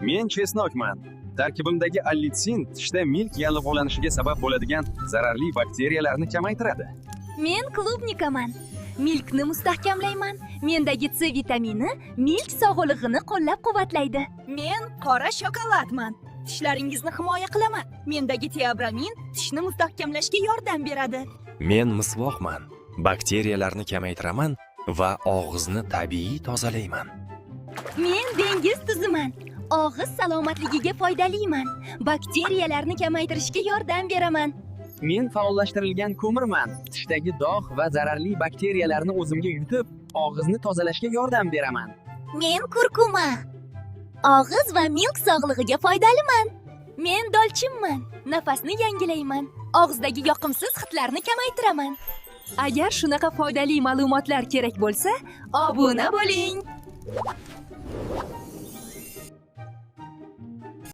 Men chesnokman. Tarkibimdagi allitsin tishda milk yallig'lanishiga sabab bo'ladigan zararli bakteriyalarni kamaytiradi. Men klubnikaman. Milkni mustahkamlayman. Mendagi C vitamini milk sog'lig'ini qo'llab-quvvatlaydi. Men qora shokoladman. Tishlaringizni himoya qilaman. Mendagi teobramin tishni mustahkamlashga yordam beradi. Men misvoqman. Bakteriyalarni kamaytiraman va og'izni tabiiy tozalayman. Men dengiz tuziman. Og'iz salomatligiga foydaliman. Bakteriyalarni kamaytirishga yordam beraman. Men faollashtirilgan ko'mirman. Tishdagi dog' va zararli bakteriyalarni o'zimga yutib, og'izni tozalashga yordam beraman. Men kurkuma. Og'iz va milk sog'lig'iga foydaliman. Men dolchinman. Nafasni yangilayman. Og'izdagi yoqimsiz hidlarni kamaytiraman. Agar shunaqa foydali ma'lumotlar kerak bo'lsa, obuna bo'ling.